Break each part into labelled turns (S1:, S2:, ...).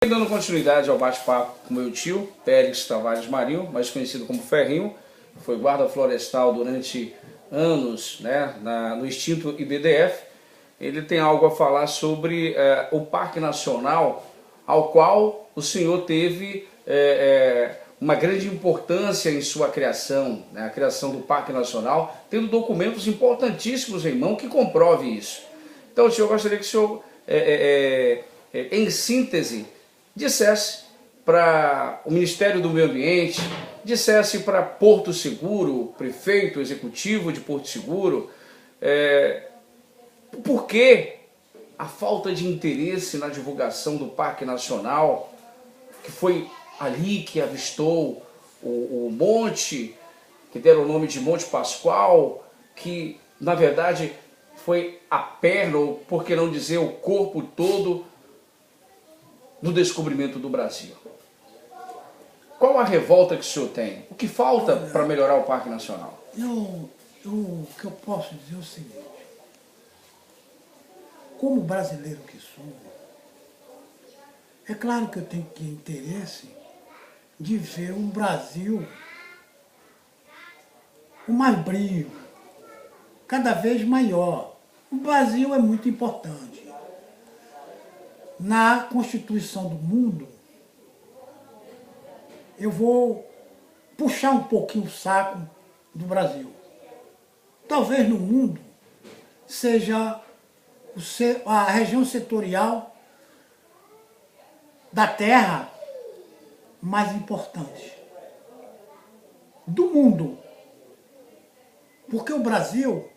S1: Dando continuidade ao bate-papo com meu tio, Pérez Tavares Marinho, mais conhecido como Ferrinho, foi guarda florestal durante anos, né, no extinto IBDF. Ele tem algo a falar sobre o Parque Nacional, ao qual o senhor teve uma grande importância em sua criação, né, a criação do Parque Nacional, tendo documentos importantíssimos em mão que comprove isso. Então, eu gostaria que o senhor, em síntese, dissesse para o Ministério do Meio Ambiente, dissesse para Porto Seguro, prefeito executivo de Porto Seguro, por que a falta de interesse na divulgação do Parque Nacional, que foi ali que avistou o monte, que deram o nome de Monte Pascoal, que na verdade foi a perna, ou por que não dizer o corpo todo, do descobrimento do Brasil. Qual a revolta que o senhor tem? O que falta para melhorar o Parque Nacional?
S2: O que eu posso dizer é o seguinte: como brasileiro que sou, é claro que eu tenho que ter interesse de ver um Brasil com mais brilho, cada vez maior. O Brasil é muito importante. Na Constituição do mundo, eu vou puxar um pouquinho o saco do Brasil. Talvez no mundo seja a região setorial da terra mais importante do mundo. Porque o Brasil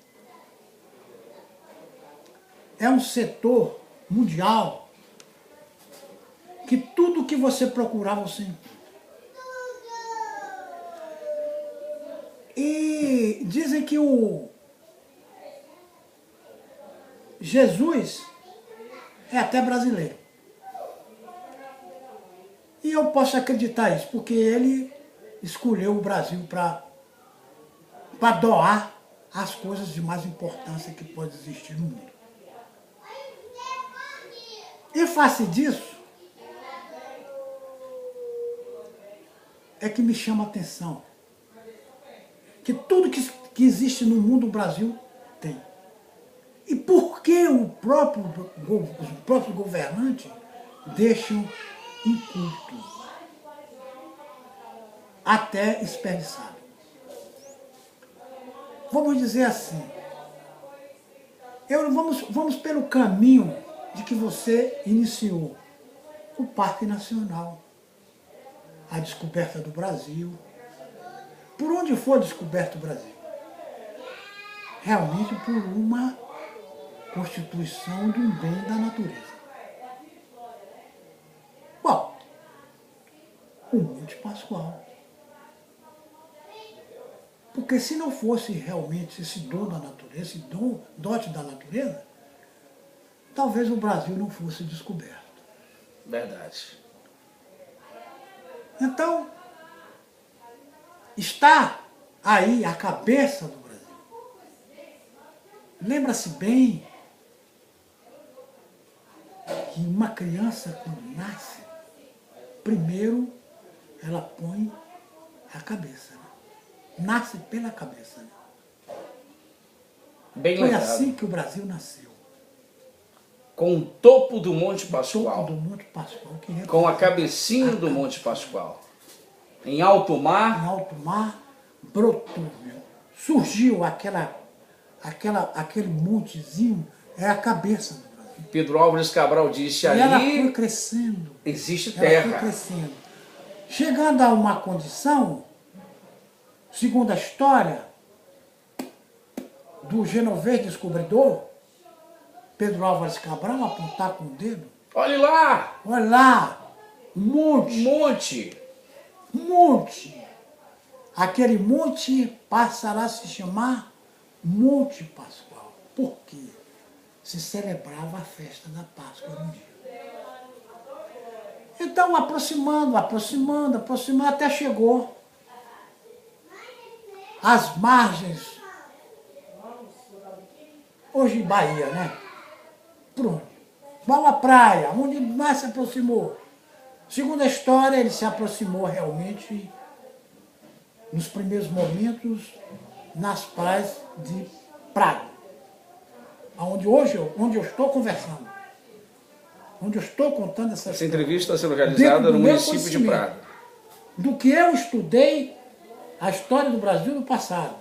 S2: é um setor mundial que tudo que você procurar, você encontra. E dizem que o Jesus é até brasileiro. E eu posso acreditar isso, porque ele escolheu o Brasil para doar as coisas de mais importância que pode existir no mundo. E face disso, é que me chama a atenção que tudo que existe no mundo o Brasil tem. E por que os próprios governantes deixam inculto, até esperdiçado? Vamos dizer assim, vamos pelo caminho de que você iniciou, o Parque Nacional, a descoberta do Brasil. Por onde foi descoberto o Brasil? Realmente por uma constituição de um bem da natureza. Bom, o Monte Pascoal. Porque se não fosse realmente esse dom da natureza, esse dote da natureza, talvez o Brasil não fosse descoberto.
S1: Verdade.
S2: Então, está aí a cabeça do Brasil. Lembra-se bem que uma criança, quando nasce, primeiro ela põe a cabeça. Né? Nasce pela cabeça. Né?
S1: Bem
S2: Foi
S1: lembrado.
S2: assim que o Brasil nasceu.
S1: Com o topo do Monte Pascoal.
S2: Do Monte Pascoal, que é
S1: com a cabecinha do Monte Pascoal. Em alto mar.
S2: Em alto mar, brotou. Surgiu aquele montezinho, é a cabeça do Brasil.
S1: Pedro Álvares Cabral disse
S2: E
S1: ali.
S2: ela foi crescendo.
S1: Existe
S2: Ela
S1: terra.
S2: foi crescendo. Chegando a uma condição, segundo a história do genovês descobridor, Pedro Álvares Cabral, apontar com o dedo.
S1: Olhe lá!
S2: Olha lá, um monte.
S1: Monte.
S2: Monte. Aquele monte passará a se chamar Monte Pascoal. Por quê? Se celebrava a festa da Páscoa no dia. Então, aproximando, até chegou às margens, hoje Bahia, né? Pronto. Vamos à praia, onde mais se aproximou? Segundo a história, ele se aproximou realmente, nos primeiros momentos, nas praias de Prado, onde eu estou conversando, onde eu estou contando essa
S1: Essa
S2: história.
S1: entrevista está sendo realizada no município de Prado.
S2: Do que eu estudei a história do Brasil no passado.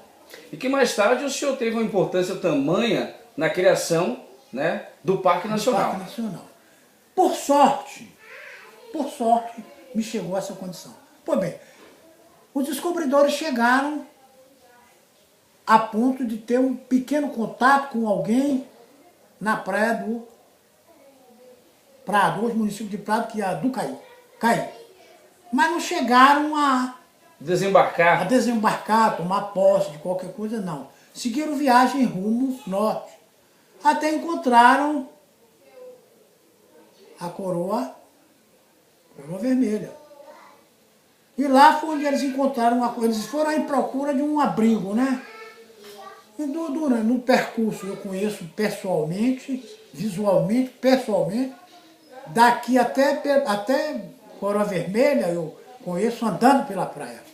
S1: E que mais tarde o senhor teve uma importância tamanha na criação, né, do Parque Nacional.
S2: Parque Nacional. Por sorte, me chegou essa condição. Pois bem, os descobridores chegaram a ponto de ter um pequeno contato com alguém na praia do Prado, hoje município de Prado, que é a do Caí. Mas não chegaram a
S1: Desembarcar.
S2: a tomar posse de qualquer coisa, não. Seguiram viagem rumo norte. Até encontraram a coroa vermelha. E lá foi onde eles encontraram eles foram em procura de um abrigo, né? E no percurso eu conheço pessoalmente, visualmente, pessoalmente, daqui até Coroa Vermelha eu conheço andando pela praia.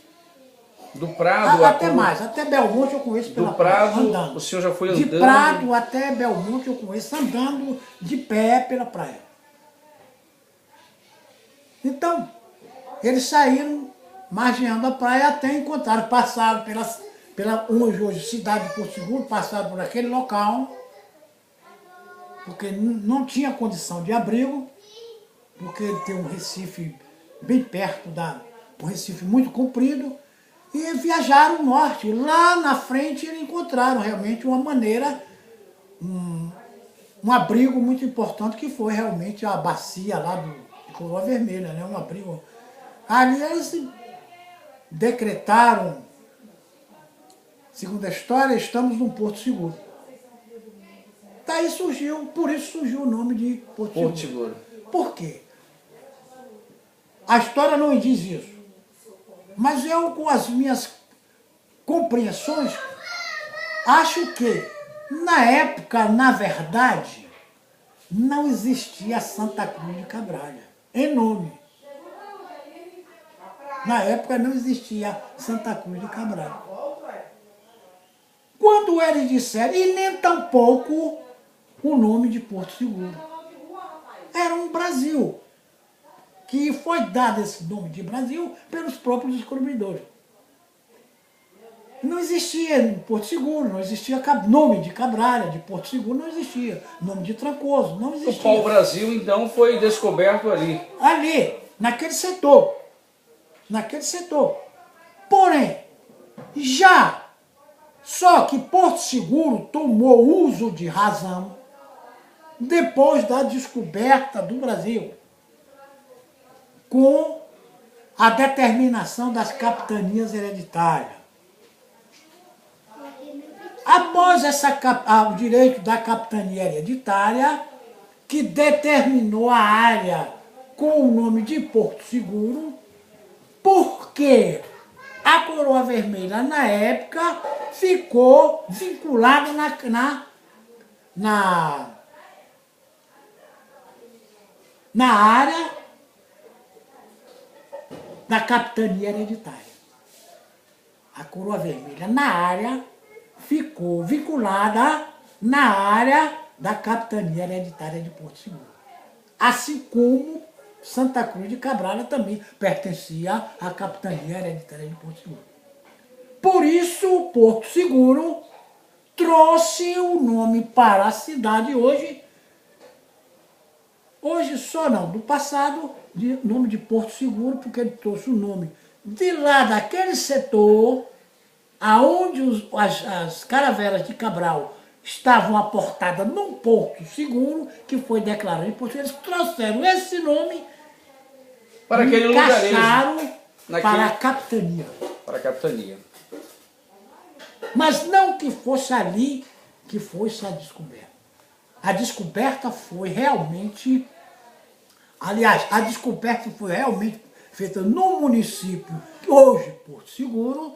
S1: Do Prado
S2: Até Belmonte eu conheço pela praia,
S1: Prado,
S2: andando.
S1: o senhor já foi andando?
S2: De Prado até Belmonte eu conheço andando de pé pela praia. Então, eles saíram margeando a praia até encontrar, passaram pela hoje cidade de Porto Seguro, passaram por aquele local, porque não tinha condição de abrigo, porque ele tem um Recife bem perto um Recife muito comprido, e viajaram ao norte. Lá na frente eles encontraram realmente uma maneira, um abrigo muito importante, que foi realmente a bacia lá de Coroa Vermelha, né? Um abrigo. Ali eles decretaram, segundo a história, estamos num Porto Seguro. Daí por isso surgiu o nome de Porto Seguro. Por quê? A história não diz isso. Mas eu, com as minhas compreensões, acho que, na época, na verdade, não existia Santa Cruz de Cabralha, em nome. Na época não existia Santa Cruz de Cabralha. Quando eles disseram, e nem tampouco o nome de Porto Seguro. Era um Brasil, que foi dado esse nome de Brasil pelos próprios descobridores. Não existia Porto Seguro, não existia nome de Cabralha, de Porto Seguro não existia, nome de Trancoso, não existia.
S1: O pau-brasil, então, foi descoberto ali.
S2: Ali, naquele setor. Porém, só que Porto Seguro tomou uso de razão depois da descoberta do Brasil, com a determinação das capitanias hereditárias. Após o direito da capitania hereditária, que determinou a área com o nome de Porto Seguro, porque a Coroa Vermelha, na época, ficou vinculada na área da capitania hereditária. A Coroa Vermelha, na área, ficou vinculada na área da capitania hereditária de Porto Seguro. Assim como Santa Cruz de Cabralha também pertencia à capitania hereditária de Porto Seguro. Por isso, Porto Seguro trouxe o nome para a cidade hoje só não, do passado, nome de Porto Seguro, porque ele trouxe o nome de lá daquele setor, aonde as caravelas de Cabral estavam aportadas num Porto Seguro, que foi declarado em Porto Seguro. Eles trouxeram esse nome
S1: para aquele
S2: encaixaram para a capitania.
S1: Para a capitania.
S2: Mas não que fosse ali que fosse a descoberta. A descoberta foi realmente... Aliás, a descoberta foi realmente feita no município, hoje Porto Seguro,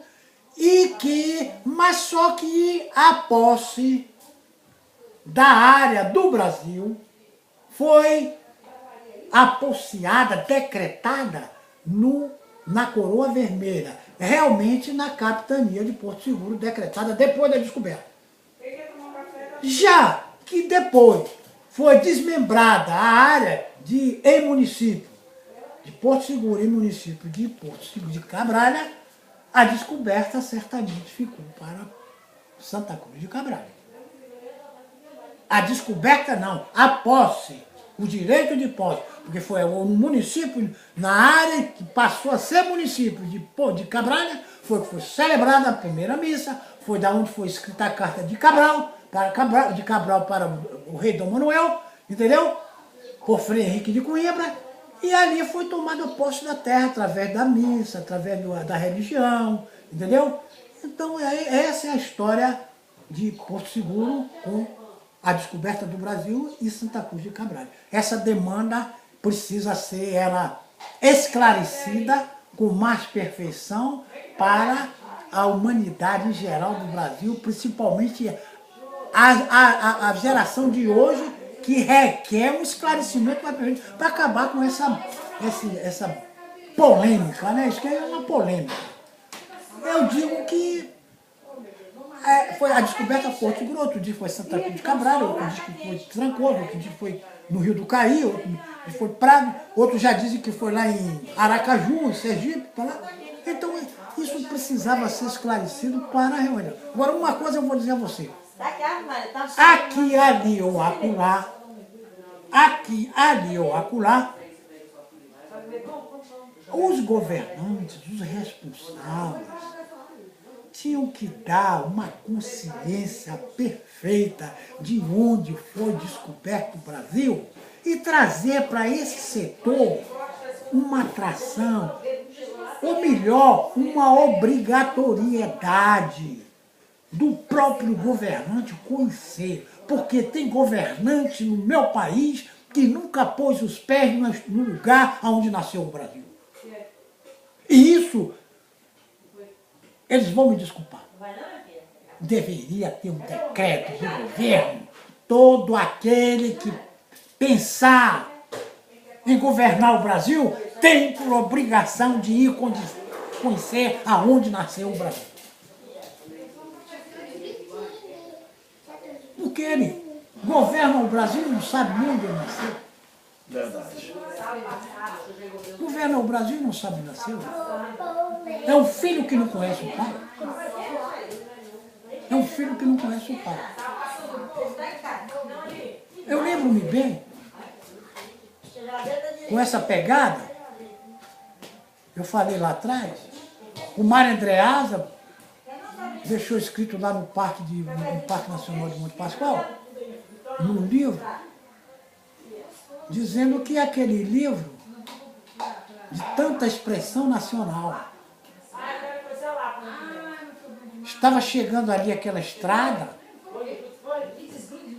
S2: mas só que a posse da área do Brasil foi apostiada, decretada na Coroa Vermelha, realmente na capitania de Porto Seguro, decretada depois da descoberta. Já que depois foi desmembrada a área em município de Porto Seguro e município de Porto Seguro de Cabralha, a descoberta certamente ficou para Santa Cruz de Cabralha. A descoberta não, a posse, o direito de posse, porque foi o município, na área que passou a ser município de Cabralha, foi celebrada a primeira missa, foi da onde foi escrita a carta de Cabral para o rei Dom Manuel, entendeu? Por Frei Henrique de Coimbra, e ali foi tomada posse da terra através da missa, através da religião, entendeu? Então essa é a história de Porto Seguro com a descoberta do Brasil e Santa Cruz de Cabralha. Essa demanda precisa ser esclarecida com mais perfeição para a humanidade em geral do Brasil, principalmente a geração de hoje, que requer um esclarecimento para acabar com essa polêmica, né? Isso que é uma polêmica. Eu digo que foi a descoberta Porto Seguro, outro dia foi Santa Cruz de Cabralha, outro dia que foi Trancoso, outro dia foi no Rio do Caí, outro dia foi Prado, outros já dizem que foi lá em Aracaju, em Sergipe, para lá. Então isso precisava ser esclarecido para a reunião. Agora uma coisa eu vou dizer a você. Aqui, ali ou acolá, os governantes, os responsáveis, tinham que dar uma consciência perfeita de onde foi descoberto o Brasil e trazer para esse setor uma atração, ou melhor, uma obrigatoriedade do próprio governante conhecer, porque tem governante no meu país que nunca pôs os pés no lugar onde nasceu o Brasil. E isso, eles vão me desculpar, deveria ter um decreto do governo, todo aquele que pensar em governar o Brasil tem por obrigação de ir conhecer aonde nasceu o Brasil. Porque ele governa o Brasil e não sabe nem onde ele nasceu.
S1: Verdade.
S2: Governa o Brasil e não sabe onde nasceu. É um filho que não conhece o pai. É um filho que não conhece o pai. Eu lembro-me bem, com essa pegada, eu falei lá atrás, o Mário Andreasa deixou escrito lá no Parque Nacional de Monte Pascoal, num livro, dizendo que aquele livro, de tanta expressão nacional, estava chegando ali aquela estrada,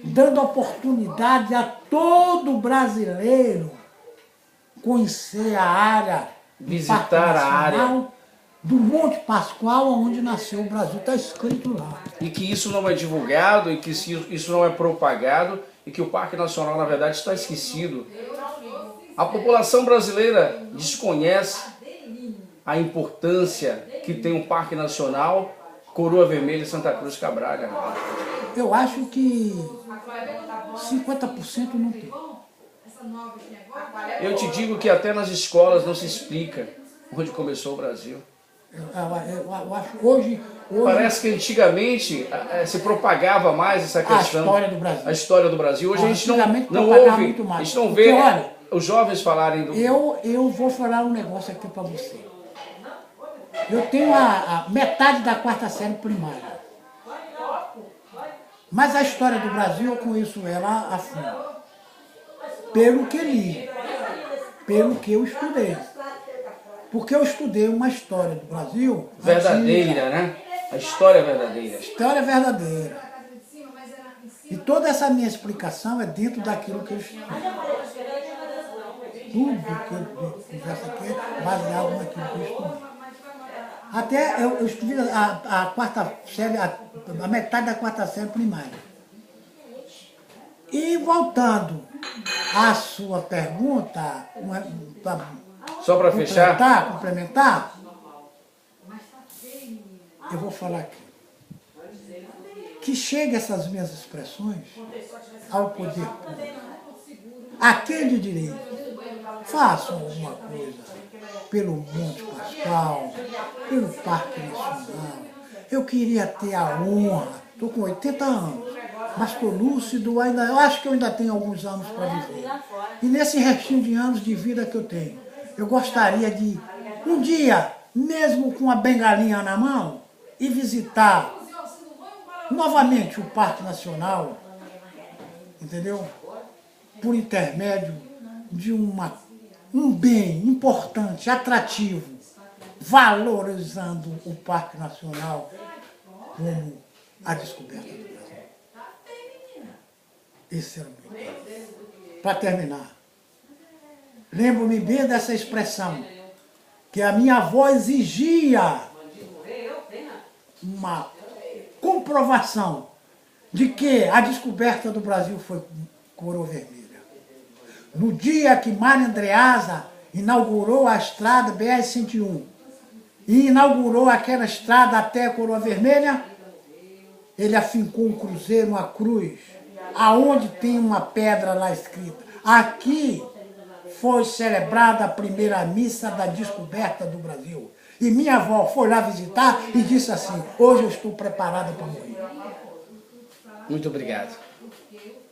S2: dando oportunidade a todo brasileiro conhecer a área,
S1: visitar a área
S2: do Monte Pascoal, onde nasceu o Brasil, está escrito lá.
S1: E que isso não é divulgado, e que isso não é propagado, e que o Parque Nacional, na verdade, está esquecido. A população brasileira desconhece a importância que tem o Parque Nacional, Coroa Vermelha e Santa Cruz de Cabralha.
S2: Eu acho que 50% não tem.
S1: Eu te digo que até nas escolas não se explica onde começou o Brasil.
S2: Eu acho hoje
S1: parece que antigamente se propagava mais essa questão.
S2: A história do Brasil.
S1: A história do Brasil. Hoje a gente não ouve,
S2: muito mais.
S1: A gente não vê,
S2: porque, olha,
S1: os jovens falarem do...
S2: Eu vou falar um negócio aqui para você. Eu tenho a metade da 4ª série primária. Mas a história do Brasil eu conheço ela a fundo. Pelo que li, pelo que eu estudei. Porque eu estudei uma história do Brasil...
S1: verdadeira, antiga, né? A história verdadeira.
S2: História verdadeira. E toda essa minha explicação é dentro daquilo que eu estudei. Tudo que eu converso aqui é baseado naquilo que eu estudei. Até eu estudei a 4ª série, a metade da 4ª série primária. E voltando à sua pergunta,
S1: Só para fechar,
S2: complementar, eu vou falar aqui. Que chegue essas minhas expressões ao poder público. Aquele direito, façam alguma coisa pelo Monte Pascoal, pelo Parque Nacional. Eu queria ter a honra, estou com 80 anos, mas estou lúcido, eu acho que eu ainda tenho alguns anos para viver. E nesse restinho de anos de vida que eu tenho, eu gostaria de, um dia, mesmo com a bengalinha na mão, ir visitar novamente o Parque Nacional, entendeu? Por intermédio de um bem importante, atrativo, valorizando o Parque Nacional como a descoberta do Brasil. Esse era o meu caso. Para terminar, lembro-me bem dessa expressão, que a minha avó exigia uma comprovação de que a descoberta do Brasil foi Coroa Vermelha. No dia que Mário Andreasa inaugurou a estrada BR-101 e inaugurou aquela estrada até a Coroa Vermelha, ele afincou um cruzeiro, uma cruz, aonde tem uma pedra lá escrita: aqui foi celebrada a primeira missa da descoberta do Brasil. E minha avó foi lá visitar e disse assim: hoje eu estou preparada para morrer.
S1: muito obrigado.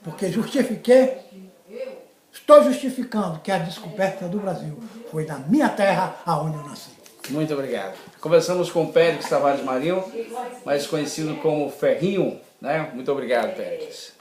S2: Porque justifiquei, estou justificando que a descoberta do Brasil foi na minha terra, aonde eu nasci.
S1: Muito obrigado. Conversamos com o Péricles Tavares Marinho, mais conhecido como Ferrinho, né? Muito obrigado, Péricles.